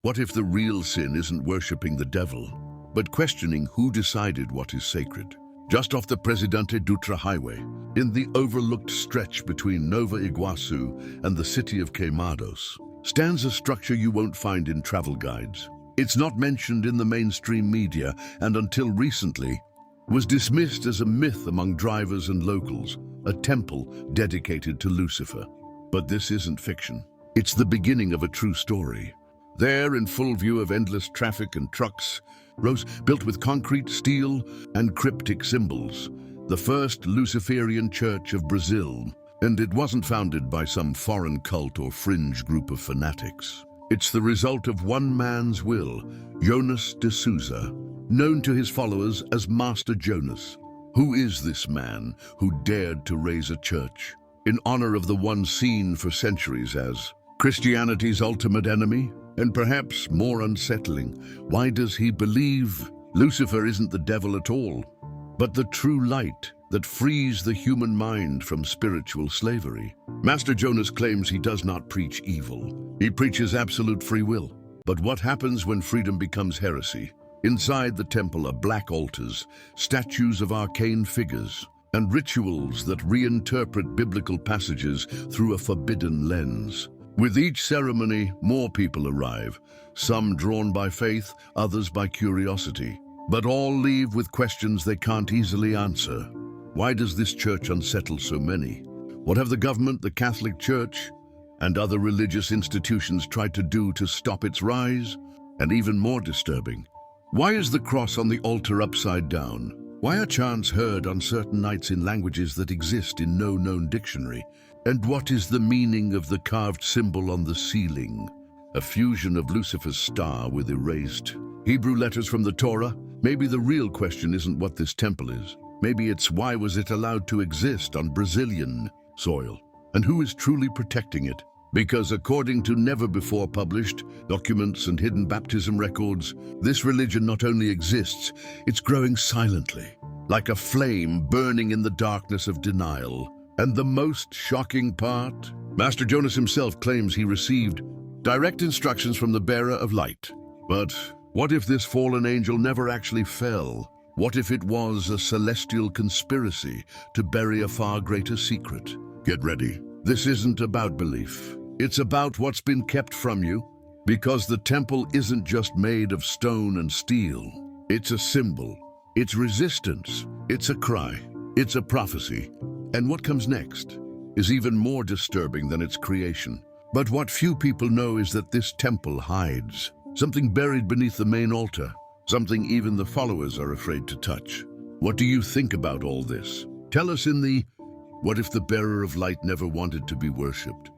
What if the real sin isn't worshipping the devil, but questioning who decided what is sacred? Just off the Presidente Dutra Highway, in the overlooked stretch between Nova Iguazu and the city of Quemados, stands a structure you won't find in travel guides. It's not mentioned in the mainstream media, and until recently, was dismissed as a myth among drivers and locals, a temple dedicated to Lucifer. But this isn't fiction. It's the beginning of a true story. There, in full view of endless traffic and trucks, rose, built with concrete, steel, and cryptic symbols, the first Luciferian church of Brazil. And it wasn't founded by some foreign cult or fringe group of fanatics. It's the result of one man's will, Jonas de Souza, known to his followers as Master Jonas. Who is this man who dared to raise a church in honor of the one seen for centuries as Christianity's ultimate enemy? And perhaps more unsettling, why does he believe Lucifer isn't the devil at all, but the true light that frees the human mind from spiritual slavery? Master Jonas claims he does not preach evil. He preaches absolute free will. But what happens when freedom becomes heresy? Inside the temple are black altars, statues of arcane figures, and rituals that reinterpret biblical passages through a forbidden lens. With each ceremony, more people arrive, some drawn by faith, others by curiosity. But all leave with questions they can't easily answer. Why does this church unsettle so many? What have the government, the Catholic Church, and other religious institutions tried to do to stop its rise? And even more disturbing, why is the cross on the altar upside down? Why are chants heard on certain nights in languages that exist in no known dictionary? And what is the meaning of the carved symbol on the ceiling? A fusion of Lucifer's star with erased Hebrew letters from the Torah? Maybe the real question isn't what this temple is. Maybe it's why was it allowed to exist on Brazilian soil? And who is truly protecting it? Because according to never-before published documents and hidden baptism records, this religion not only exists, it's growing silently, like a flame burning in the darkness of denial. And the most shocking part? Master Jonas himself claims he received direct instructions from the bearer of light. But what if this fallen angel never actually fell? What if it was a celestial conspiracy to bury a far greater secret? Get ready. This isn't about belief. It's about what's been kept from you. Because the temple isn't just made of stone and steel. It's a symbol. It's resistance. It's a cry. It's a prophecy. And what comes next is even more disturbing than its creation. But what few people know is that this temple hides something buried beneath the main altar, something even the followers are afraid to touch. What do you think about all this? Tell us in the "What if the bearer of light never wanted to be worshipped?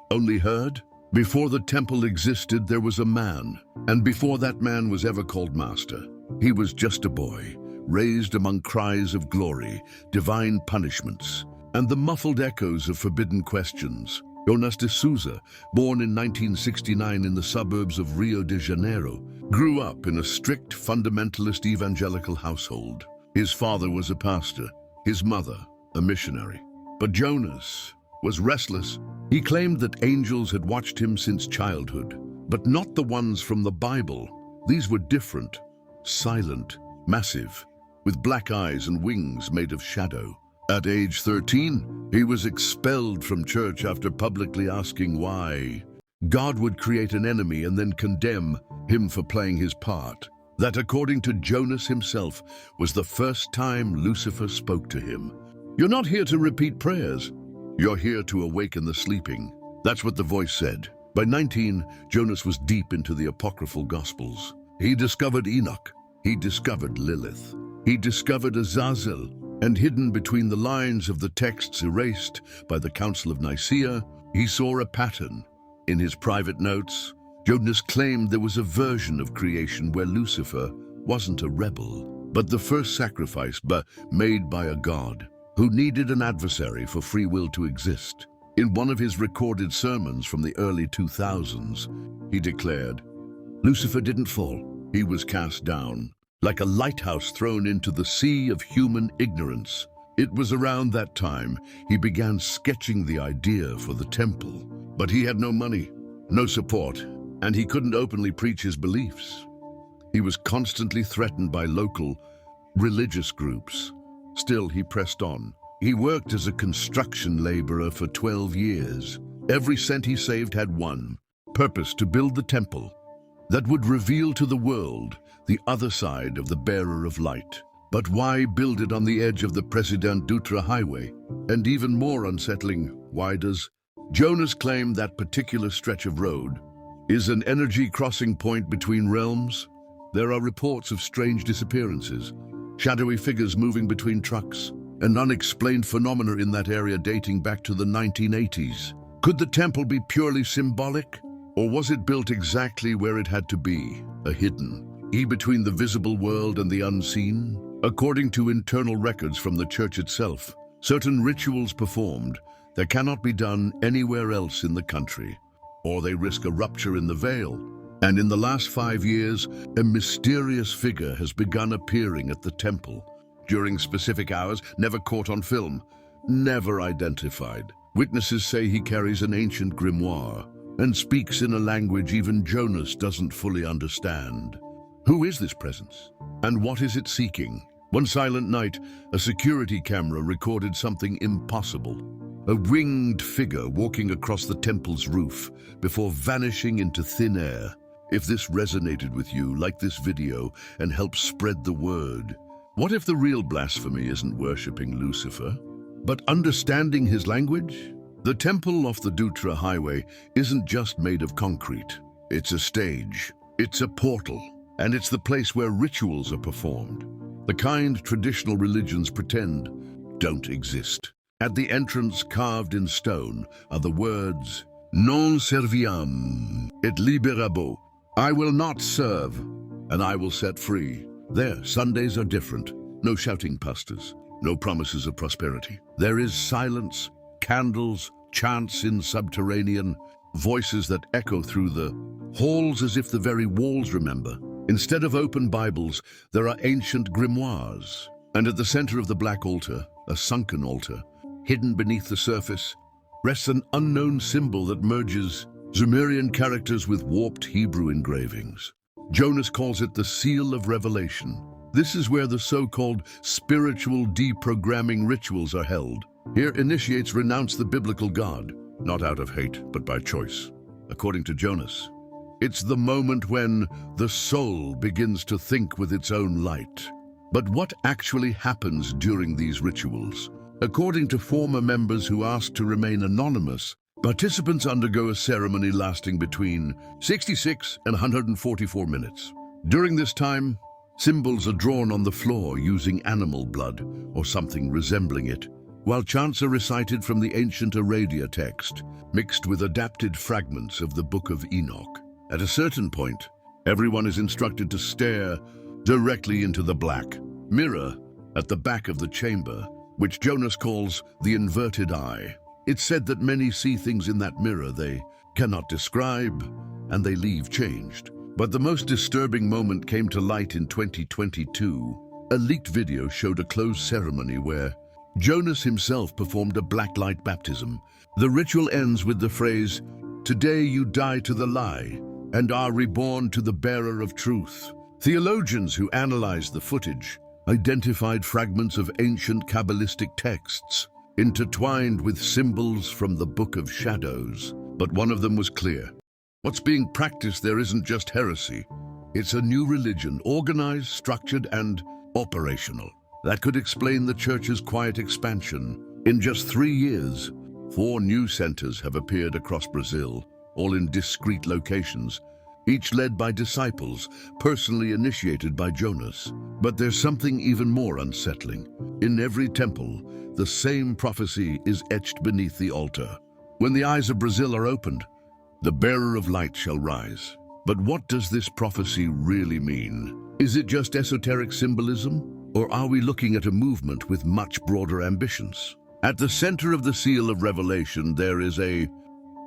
Only heard?" Before the temple existed, there was a man, and before that man was ever called master, he was just a boy, raised among cries of glory, divine punishments, and the muffled echoes of forbidden questions. Jonas de Souza, born in 1969 in the suburbs of Rio de Janeiro, grew up in a strict fundamentalist evangelical household. His father was a pastor, his mother a missionary. But Jonas was restless. He claimed that angels had watched him since childhood, but not the ones from the Bible. These were different, silent, massive, with black eyes and wings made of shadow. At age 13, he was expelled from church after publicly asking why God would create an enemy and then condemn him for playing his part. That, according to Jonas himself, was the first time Lucifer spoke to him. "You're not here to repeat prayers. You're here to awaken the sleeping." That's what the voice said. By 19, Jonas was deep into the apocryphal Gospels. He discovered Enoch. He discovered Lilith. He discovered Azazel. And hidden between the lines of the texts erased by the Council of Nicaea, he saw a pattern. In his private notes, Jonas claimed there was a version of creation where Lucifer wasn't a rebel, but the first sacrifice made by a god who needed an adversary for free will to exist. In one of his recorded sermons from the early 2000s, he declared, "Lucifer didn't fall, he was cast down, like a lighthouse thrown into the sea of human ignorance." It was around that time he began sketching the idea for the temple. But he had no money, no support, and he couldn't openly preach his beliefs. He was constantly threatened by local religious groups. Still, he pressed on. He worked as a construction laborer for 12 years. Every cent he saved had one purpose: to build the temple that would reveal to the world the other side of the bearer of light. But why build it on the edge of the Presidente Dutra Highway? And even more unsettling, why does Jonas claim that particular stretch of road is an energy crossing point between realms? There are reports of strange disappearances, shadowy figures moving between trucks, and unexplained phenomena in that area dating back to the 1980s. Could the temple be purely symbolic? Or was it built exactly where it had to be, a hidden between the visible world and the unseen? According to internal records from the church itself, certain rituals performed that cannot be done anywhere else in the country, or they risk a rupture in the veil. And in the last 5 years, a mysterious figure has begun appearing at the temple during specific hours, never caught on film, never identified. Witnesses say he carries an ancient grimoire and speaks in a language even Jonas doesn't fully understand. Who is this presence, and what is it seeking? One silent night, a security camera recorded something impossible. A winged figure walking across the temple's roof before vanishing into thin air. If this resonated with you, like this video and help spread the word. What if the real blasphemy isn't worshipping Lucifer, but understanding his language? The temple off the Dutra Highway isn't just made of concrete. It's a stage, it's a portal, and it's the place where rituals are performed. The kind traditional religions pretend don't exist. At the entrance, carved in stone, are the words, "Non serviam et liberabo." I will not serve, and I will set free. There, Sundays are different. No shouting pastors, no promises of prosperity. There is silence, candles, chants in subterranean, voices that echo through the halls as if the very walls remember. Instead of open Bibles, there are ancient grimoires. And at the center of the black altar, a sunken altar, hidden beneath the surface, rests an unknown symbol that merges Sumerian characters with warped Hebrew engravings. Jonas calls it the Seal of Revelation. This is where the so-called spiritual deprogramming rituals are held. Here, initiates renounce the biblical God, not out of hate, but by choice. According to Jonas, it's the moment when the soul begins to think with its own light. But what actually happens during these rituals? According to former members who asked to remain anonymous, participants undergo a ceremony lasting between 66 and 144 minutes. During this time, symbols are drawn on the floor using animal blood or something resembling it, while chants are recited from the ancient Aradia text, mixed with adapted fragments of the Book of Enoch. At a certain point, everyone is instructed to stare directly into the black mirror at the back of the chamber, which Jonas calls the inverted eye. It's said that many see things in that mirror they cannot describe, and they leave changed. But the most disturbing moment came to light in 2022. A leaked video showed a closed ceremony where Jonas himself performed a black light baptism. The ritual ends with the phrase, "Today you die to the lie and are reborn to the bearer of truth." Theologians who analyzed the footage identified fragments of ancient Kabbalistic texts intertwined with symbols from the Book of Shadows. But one of them was clear. What's being practiced there isn't just heresy. It's a new religion, organized, structured, and operational. That could explain the church's quiet expansion. In just 3 years, 4 new centers have appeared across Brazil, all in discrete locations, each led by disciples, personally initiated by Jonas. But there's something even more unsettling. In every temple, the same prophecy is etched beneath the altar. When the eyes of Brazil are opened, the bearer of light shall rise. But what does this prophecy really mean? Is it just esoteric symbolism? Or are we looking at a movement with much broader ambitions? At the center of the Seal of Revelation, there is a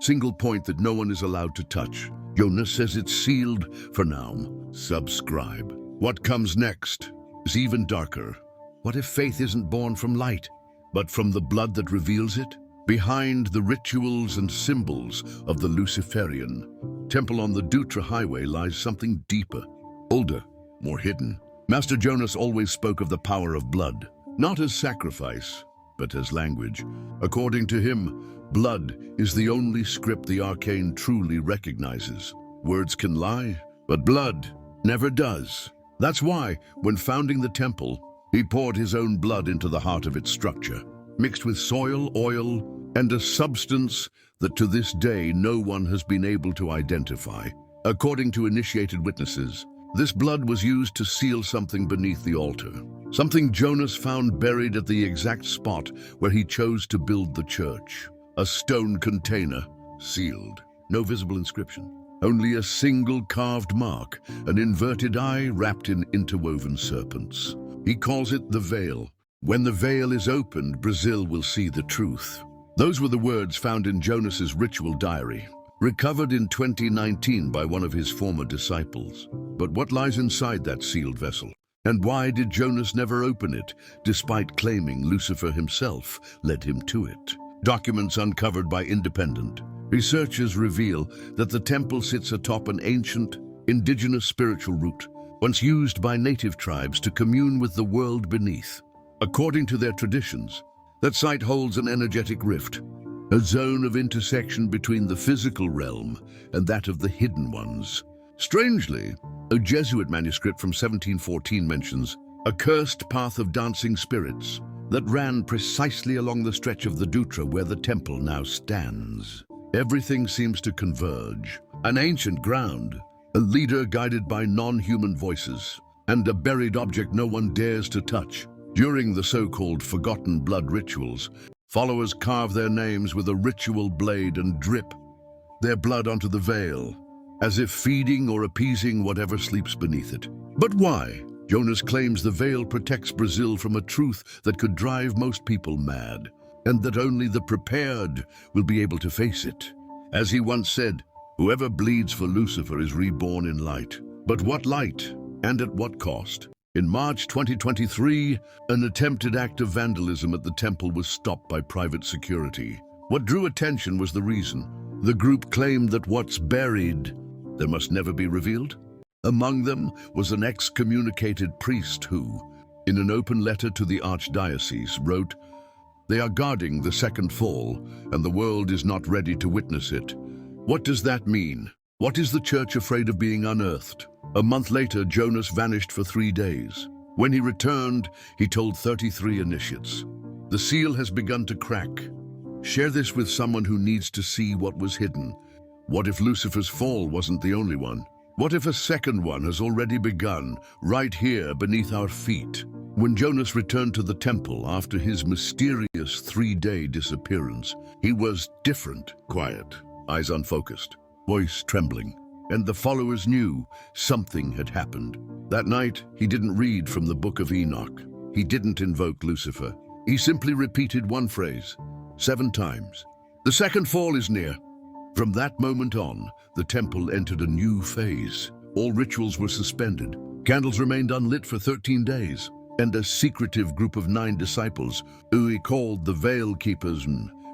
single point that no one is allowed to touch. Jonas says it's sealed for now. Subscribe. What comes next is even darker. What if faith isn't born from light, but from the blood that reveals it? Behind the rituals and symbols of the Luciferian temple on the Dutra Highway lies something deeper, older, more hidden. Master Jonas always spoke of the power of blood, not as sacrifice, but as language. According to him, blood is the only script the arcane truly recognizes. Words can lie, but blood never does. That's why, when founding the temple, he poured his own blood into the heart of its structure, mixed with soil, oil, and a substance that to this day no one has been able to identify. According to initiated witnesses, this blood was used to seal something beneath the altar, something Jonas found buried at the exact spot where he chose to build the church. A stone container, sealed, no visible inscription. Only a single carved mark, an inverted eye wrapped in interwoven serpents. He calls it the veil. When the veil is opened, Brazil will see the truth. Those were the words found in Jonas's ritual diary, recovered in 2019 by one of his former disciples. But what lies inside that sealed vessel? And why did Jonas never open it, despite claiming Lucifer himself led him to it? Documents uncovered by independent researchers reveal that the temple sits atop an ancient, indigenous spiritual route, once used by native tribes to commune with the world beneath. According to their traditions, that site holds an energetic rift, a zone of intersection between the physical realm and that of the hidden ones. Strangely, a Jesuit manuscript from 1714 mentions a cursed path of dancing spirits that ran precisely along the stretch of the Dutra where the temple now stands. Everything seems to converge. An ancient ground, a leader guided by non-human voices, and a buried object no one dares to touch. During the so-called forgotten blood rituals, followers carve their names with a ritual blade and drip their blood onto the veil, as if feeding or appeasing whatever sleeps beneath it. But why? Jonas claims the veil protects Brazil from a truth that could drive most people mad, and that only the prepared will be able to face it. As he once said, whoever bleeds for Lucifer is reborn in light. But what light, and at what cost? In March 2023, an attempted act of vandalism at the temple was stopped by private security. What drew attention was the reason. The group claimed that what's buried there must never be revealed. Among them was an excommunicated priest who, in an open letter to the archdiocese, wrote, "They are guarding the second fall, and the world is not ready to witness it." What does that mean? What is the church afraid of being unearthed? A month later, Jonas vanished for 3 days. When he returned, he told 33 initiates, "The seal has begun to crack. Share this with someone who needs to see what was hidden." What if Lucifer's fall wasn't the only one? What if a second one has already begun, right here beneath our feet? When Jonas returned to the temple after his mysterious 3-day disappearance, he was different, quiet, eyes unfocused, voice trembling, and the followers knew something had happened. That night, he didn't read from the Book of Enoch. He didn't invoke Lucifer. He simply repeated one phrase, 7 times. "The second fall is near." From that moment on, the temple entered a new phase. All rituals were suspended. Candles remained unlit for 13 days. And a secretive group of 9 disciples, who he called the Veil Keepers,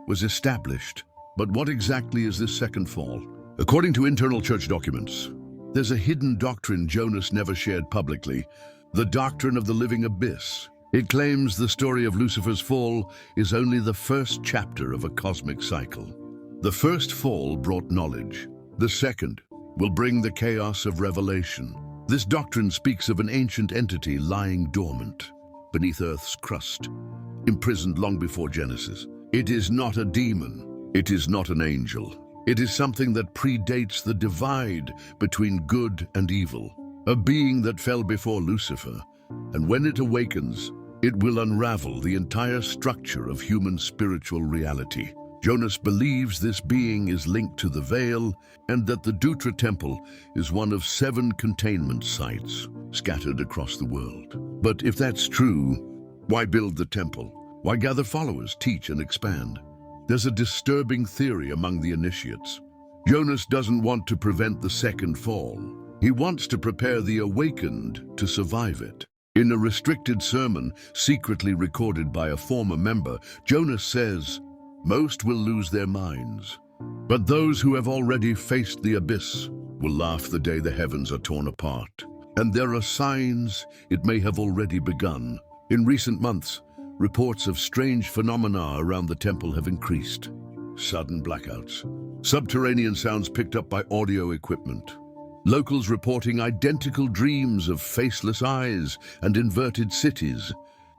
was established. But what exactly is this second fall? According to internal church documents, there's a hidden doctrine Jonas never shared publicly, the doctrine of the living abyss. It claims the story of Lucifer's fall is only the first chapter of a cosmic cycle. The first fall brought knowledge. The second will bring the chaos of revelation. This doctrine speaks of an ancient entity lying dormant beneath Earth's crust, imprisoned long before Genesis. It is not a demon. It is not an angel. It is something that predates the divide between good and evil, a being that fell before Lucifer. And when it awakens, it will unravel the entire structure of human spiritual reality. Jonas believes this being is linked to the veil and that the Dutra temple is one of 7 containment sites scattered across the world. But if that's true, why build the temple? Why gather followers, teach, and expand? There's a disturbing theory among the initiates. Jonas doesn't want to prevent the second fall. He wants to prepare the awakened to survive it. In a restricted sermon, secretly recorded by a former member, Jonas says, "Most will lose their minds. But those who have already faced the abyss will laugh the day the heavens are torn apart. And there are signs it may have already begun. In recent months, reports of strange phenomena around the temple have increased. Sudden blackouts, subterranean sounds picked up by audio equipment, locals reporting identical dreams of faceless eyes and inverted cities.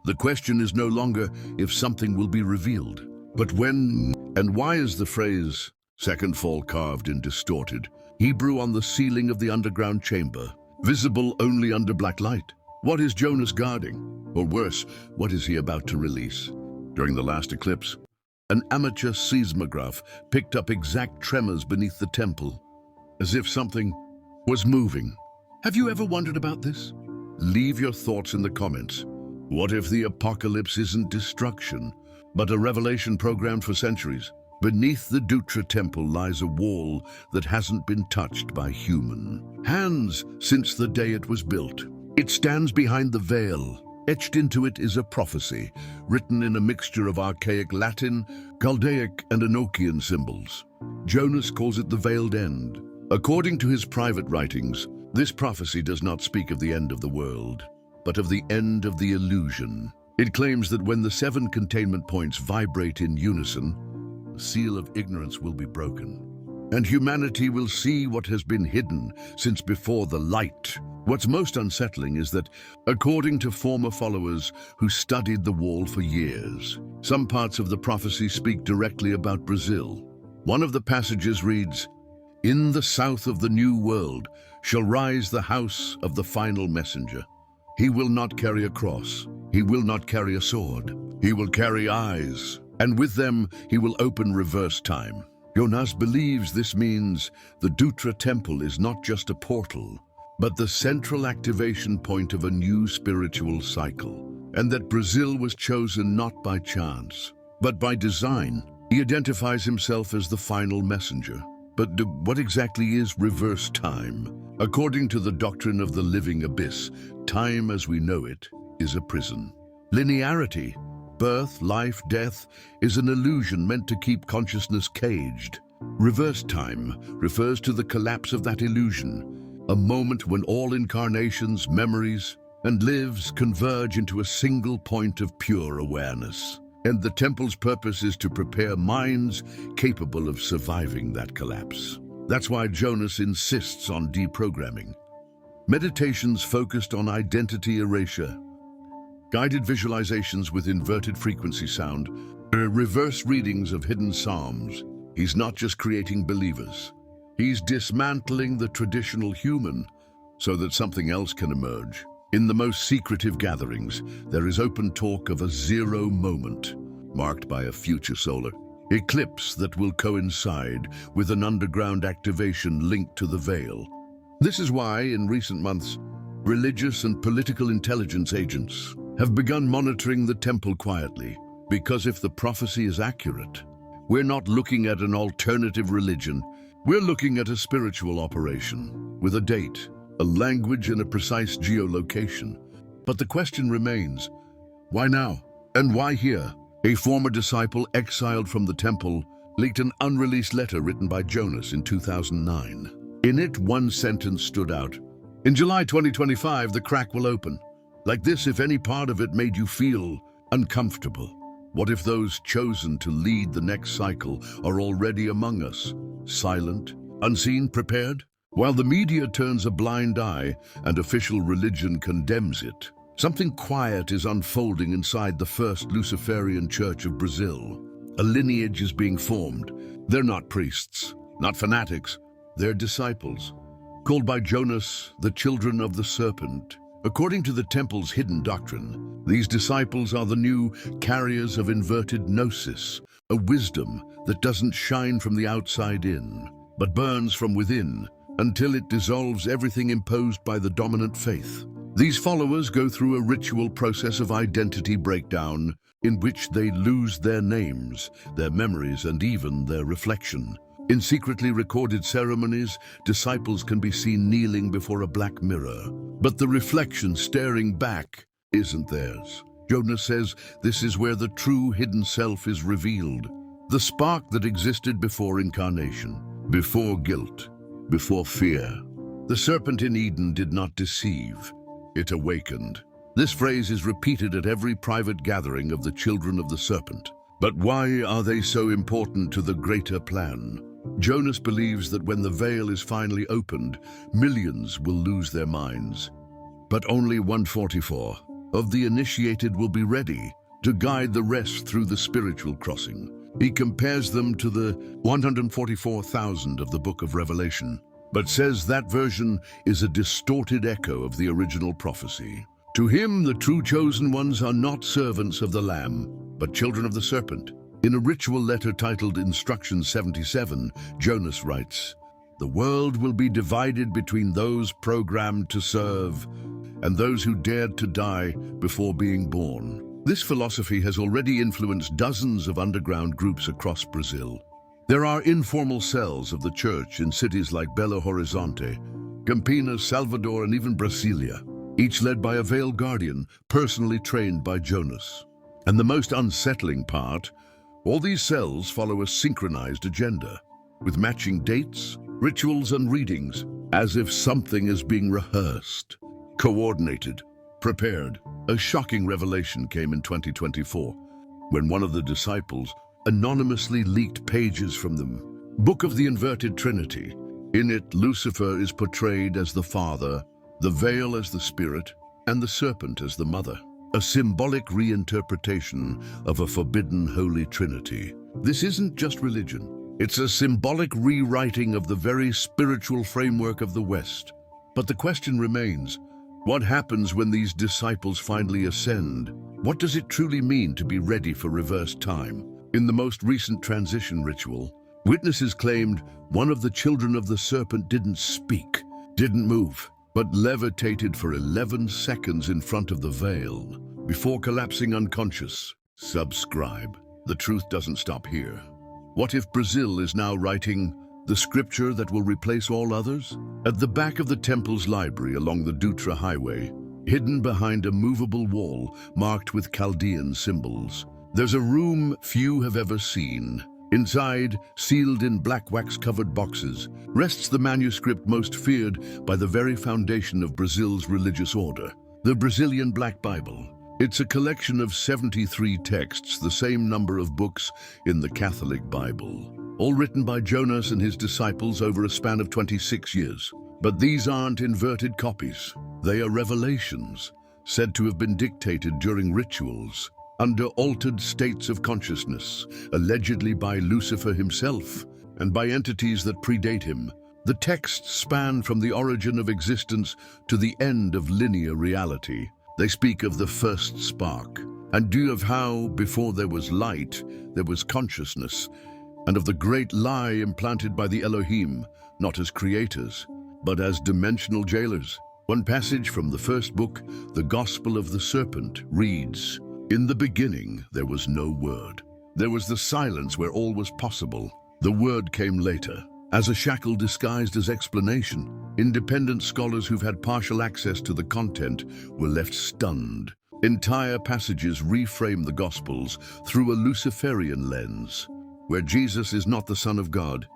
The question is no longer if something will be revealed, but when and why is the phrase second fall carved in distorted Hebrew on the ceiling of the underground chamber, visible only under black light? What is Jonas guarding? Or worse, what is he about to release? During the last eclipse, an amateur seismograph picked up exact tremors beneath the temple, as if something was moving. Have you ever wondered about this? Leave your thoughts in the comments. What if the apocalypse isn't destruction, but a revelation programmed for centuries? Beneath the Dutra temple lies a wall that hasn't been touched by human hands since the day it was built. It stands behind the veil. Etched into it is a prophecy, written in a mixture of archaic Latin, Chaldaic, and Enochian symbols. Jonas calls it the veiled end. According to his private writings, this prophecy does not speak of the end of the world, but of the end of the illusion. It claims that when the 7 containment points vibrate in unison, the seal of ignorance will be broken, and humanity will see what has been hidden since before the light. What's most unsettling is that, according to former followers who studied the wall for years, some parts of the prophecy speak directly about Brazil. One of the passages reads, "In the south of the new world shall rise the house of the final messenger. He will not carry a cross. He will not carry a sword. He will carry eyes, and with them he will open reverse time." Jonas believes this means the Dutra temple is not just a portal, but the central activation point of a new spiritual cycle, and that Brazil was chosen not by chance, but by design. He identifies himself as the final messenger. But what exactly is reverse time? According to the doctrine of the living abyss, time as we know it is a prison. Linearity, birth, life, death, is an illusion meant to keep consciousness caged. Reverse time refers to the collapse of that illusion, a moment when all incarnations, memories, and lives converge into a single point of pure awareness. And the temple's purpose is to prepare minds capable of surviving that collapse. That's why Jonas insists on deprogramming. Meditations focused on identity erasure, guided visualizations with inverted frequency sound, reverse readings of hidden psalms. He's not just creating believers. He's dismantling the traditional human so that something else can emerge. In the most secretive gatherings, there is open talk of a zero moment, marked by a future solar eclipse that will coincide with an underground activation linked to the veil. This is why, in recent months, religious and political intelligence agents have begun monitoring the temple quietly. Because if the prophecy is accurate, we're not looking at an alternative religion. We're looking at a spiritual operation with a date, a language, and a precise geolocation. But the question remains, why now? And why here? A former disciple exiled from the temple leaked an unreleased letter written by Jonas in 2009. In it, one sentence stood out. "In July 2025, the crack will open. Like this, if any part of it made you feel uncomfortable. What if those chosen to lead the next cycle are already among us, silent, unseen, prepared?" While the media turns a blind eye and official religion condemns it, something quiet is unfolding inside the first Luciferian church of Brazil. A lineage is being formed. They're not priests, not fanatics. They're disciples, called by Jonas the children of the serpent. According to the temple's hidden doctrine, these disciples are the new carriers of inverted gnosis, a wisdom that doesn't shine from the outside in, but burns from within until it dissolves everything imposed by the dominant faith. These followers go through a ritual process of identity breakdown in which they lose their names, their memories, and even their reflection. In secretly recorded ceremonies, disciples can be seen kneeling before a black mirror, but the reflection staring back isn't theirs. Jonas says this is where the true hidden self is revealed. the spark that existed before incarnation, before guilt, before fear. The serpent in Eden did not deceive, it awakened. This phrase is repeated at every private gathering of the children of the serpent. But why are they so important to the greater plan? Jonas believes that when the veil is finally opened, millions will lose their minds. But only 144 of the initiated will be ready to guide the rest through the spiritual crossing. He compares them to the 144,000 of the book of Revelation, but says that version is a distorted echo of the original prophecy. To him, the true chosen ones are not servants of the Lamb, but children of the serpent. In a ritual letter titled Instruction 77, Jonas writes, "The world will be divided between those programmed to serve and those who dared to die before being born." This philosophy has already influenced dozens of underground groups across Brazil. There are informal cells of the church in cities like Belo Horizonte, Campinas, Salvador, and even Brasilia, each led by a veiled guardian personally trained by Jonas. And the most unsettling part, all these cells follow a synchronized agenda, with matching dates, rituals, and readings, as if something is being rehearsed, coordinated, prepared. A shocking revelation came in 2024, when one of the disciples anonymously leaked pages from the Book of the Inverted Trinity. In it, Lucifer is portrayed as the father, the veil as the spirit, and the serpent as the mother. A symbolic reinterpretation of a forbidden Holy Trinity. This isn't just religion. It's a symbolic rewriting of the very spiritual framework of the West. But the question remains, what happens when these disciples finally ascend? What does it truly mean to be ready for reverse time? In the most recent transition ritual, witnesses claimed one of the children of the serpent didn't speak, didn't move, but levitated for 11 seconds in front of the veil, before collapsing unconscious. Subscribe. The truth doesn't stop here. What if Brazil is now writing the scripture that will replace all others? At the back of the temple's library along the Dutra Highway, hidden behind a movable wall marked with Chaldean symbols, there's a room few have ever seen. Inside, sealed in black wax-covered boxes, rests the manuscript most feared by the very foundation of Brazil's religious order, the Brazilian Black Bible. It's a collection of 73 texts, the same number of books in the Catholic Bible, all written by Jonas and his disciples over a span of 26 years. But these aren't inverted copies. They are revelations, said to have been dictated during rituals, under altered states of consciousness, allegedly by Lucifer himself and by entities that predate him. The texts span from the origin of existence to the end of linear reality. They speak of the first spark, and do of how, before there was light, there was consciousness, and of the great lie implanted by the Elohim, not as creators, but as dimensional jailers. One passage from the first book, the Gospel of the Serpent, reads, "In the beginning there was no word. There was the silence where all was possible. The word came later, as a shackle disguised as explanation. Independent scholars who've had partial access to the content were left stunned. Entire passages reframe the Gospels through a Luciferian lens, where Jesus is not the Son of God,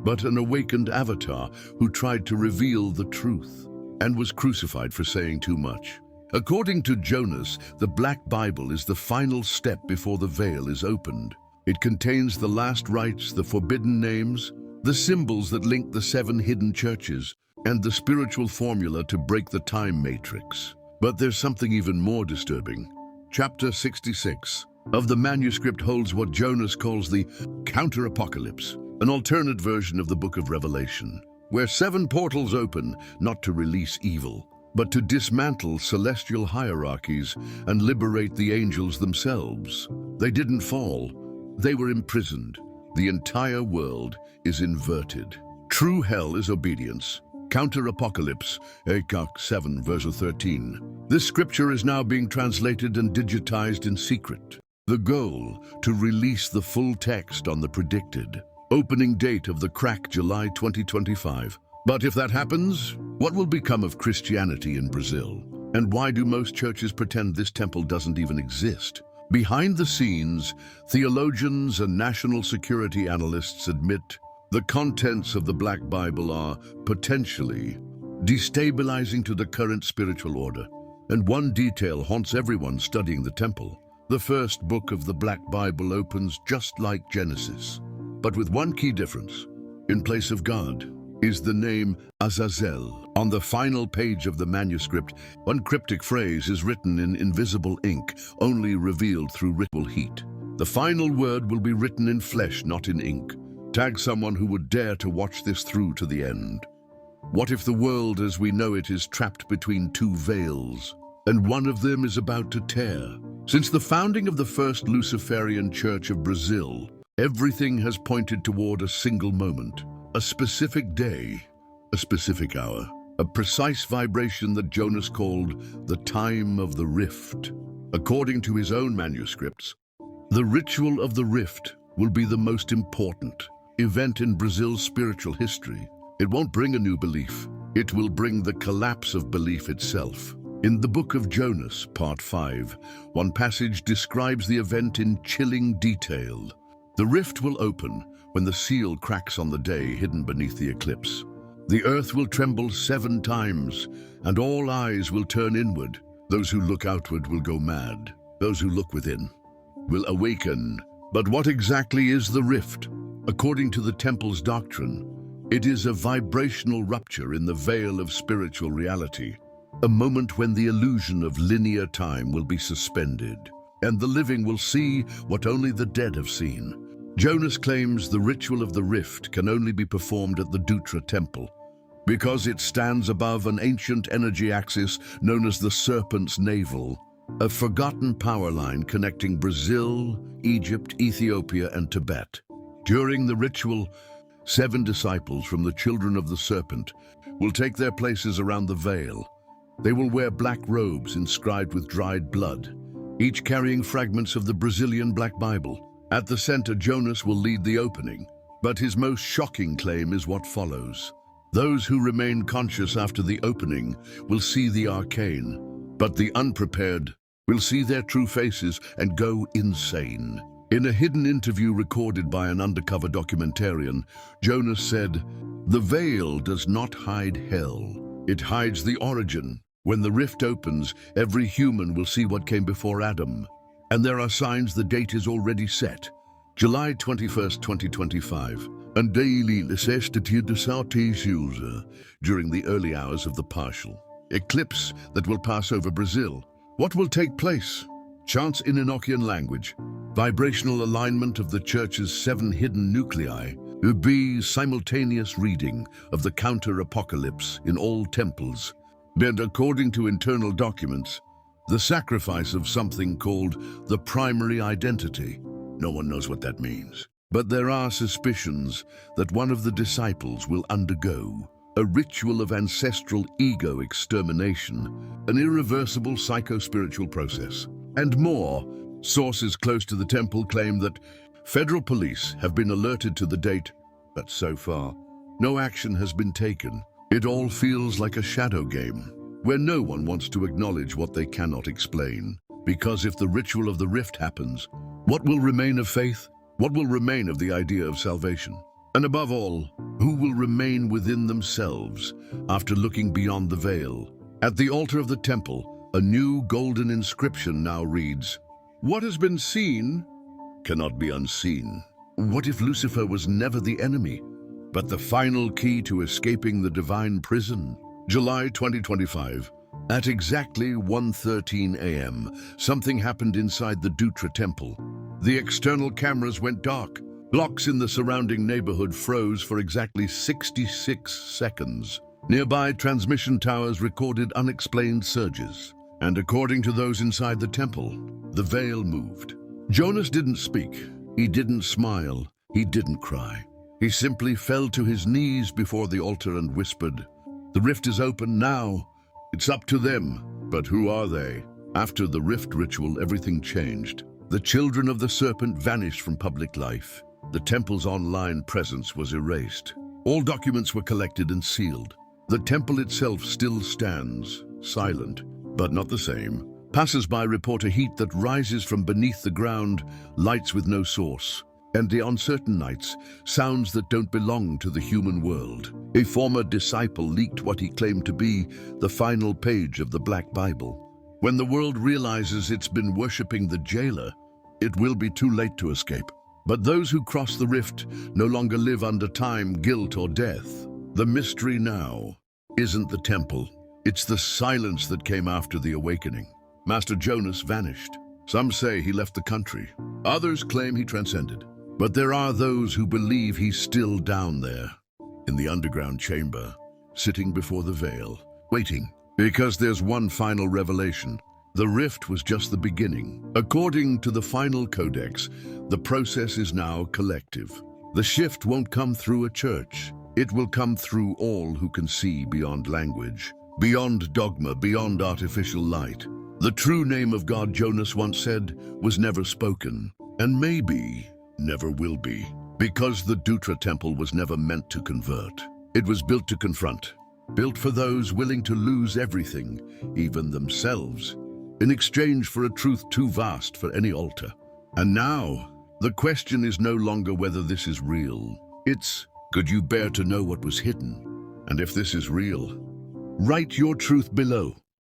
but an awakened avatar who tried to reveal the truth and was crucified for saying too much." According to Jonas, the Black Bible is the final step before the veil is opened. It contains the last rites, the forbidden names, the symbols that link the 7 hidden churches, and the spiritual formula to break the time matrix. But there's something even more disturbing. Chapter 66 of the manuscript holds what Jonas calls the counter-apocalypse, an alternate version of the Book of Revelation, where 7 portals open not to release evil, but to dismantle celestial hierarchies and liberate the angels themselves. They didn't fall, they were imprisoned. The entire world is inverted. True hell is obedience. Counter-apocalypse, Ecok 7 verse 13. This scripture is now being translated and digitized in secret. The goal, to release the full text on the predicted opening date of the crack July 2025. But if that happens, what will become of Christianity in Brazil? And why do most churches pretend this temple doesn't even exist? Behind the scenes, theologians and national security analysts admit the contents of the Black Bible are potentially destabilizing to the current spiritual order. And one detail haunts everyone studying the temple. The first book of the Black Bible opens just like Genesis, but with one key difference. In place of God is the name Azazel. On the final page of the manuscript, one cryptic phrase is written in invisible ink, only revealed through ritual heat. The final word will be written in flesh, not in ink. Tag someone who would dare to watch this through to the end. What if the world as we know it is trapped between two veils, and one of them is about to tear? Since the founding of the first Luciferian Church of Brazil, everything has pointed toward a single moment, a specific day, a specific hour, a precise vibration that Jonas called the time of the rift. According to his own manuscripts, the ritual of the rift will be the most important event in Brazil's spiritual history. It won't bring a new belief. It will bring the collapse of belief itself. In the book of Jonas, part 5, one passage describes the event in chilling detail. The rift will open when the seal cracks on the day hidden beneath the eclipse. The earth will tremble 7 times, and all eyes will turn inward. Those who look outward will go mad. Those who look within will awaken. But what exactly is the rift? According to the temple's doctrine, it is a vibrational rupture in the veil of spiritual reality, a moment when the illusion of linear time will be suspended, and the living will see what only the dead have seen. Jonas claims the ritual of the rift can only be performed at the Dutra temple, because it stands above an ancient energy axis known as the serpent's navel, a forgotten power line connecting Brazil, Egypt, Ethiopia, and Tibet. During the ritual, 7 disciples from the children of the serpent will take their places around the veil. They will wear black robes inscribed with dried blood, each carrying fragments of the Brazilian Black Bible. At the center, Jonas will lead the opening, but his most shocking claim is what follows. Those who remain conscious after the opening will see the arcane, but the unprepared will see their true faces and go insane. In a hidden interview recorded by an undercover documentarian, Jonas said, "The veil does not hide hell. It hides the origin. When the rift opens, every human will see what came before Adam. And there are signs the date is already set. July 21st, 2025. And daily during the early hours of the partial eclipse that will pass over Brazil. What will take place? Chants in Enochian language, vibrational alignment of the Church's 7 hidden nuclei, be simultaneous reading of the counter-apocalypse in all temples, and according to internal documents, the sacrifice of something called the primary identity. No one knows what that means. But there are suspicions that one of the disciples will undergo a ritual of ancestral ego extermination, an irreversible psycho-spiritual process. And more, sources close to the temple claim that federal police have been alerted to the date, but so far, no action has been taken. It all feels like a shadow game, where no one wants to acknowledge what they cannot explain. Because if the ritual of the rift happens, what will remain of faith? What will remain of the idea of salvation? And above all, who will remain within themselves after looking beyond the veil? At the altar of the temple, a new golden inscription now reads, "What has been seen cannot be unseen." What if Lucifer was never the enemy, but the final key to escaping the divine prison? July 2025. At exactly 1:13 a.m., something happened inside the Dutra temple. The external cameras went dark. Blocks in the surrounding neighborhood froze for exactly 66 seconds. Nearby transmission towers recorded unexplained surges. And according to those inside the temple, the veil moved. Jonas didn't speak. He didn't smile. He didn't cry. He simply fell to his knees before the altar and whispered, "The rift is open now. It's up to them." But who are they? After the rift ritual, everything changed. The children of the serpent vanished from public life. The temple's online presence was erased. All documents were collected and sealed. The temple itself still stands, silent, but not the same. Passers-by report a heat that rises from beneath the ground, lights with no source, and on certain nights, sounds that don't belong to the human world. A former disciple leaked what he claimed to be the final page of the Black Bible. When the world realizes it's been worshipping the jailer, it will be too late to escape. But those who cross the rift no longer live under time, guilt, or death. The mystery now isn't the temple, it's the silence that came after the awakening. Master Jonas vanished. Some say he left the country. Others claim he transcended. But there are those who believe he's still down there, in the underground chamber, sitting before the veil, waiting. Because there's one final revelation. The rift was just the beginning. According to the final codex, the process is now collective. The shift won't come through a church. It will come through all who can see beyond language, beyond dogma, beyond artificial light. The true name of God, Jonas once said, was never spoken, and maybe never will be, because the Dutra temple was never meant to convert. It was built to confront, built for those willing to lose everything, even themselves, in exchange for a truth too vast for any altar. And now, the question is no longer whether this is real. It's, could you bear to know what was hidden? And if this is real, write your truth below.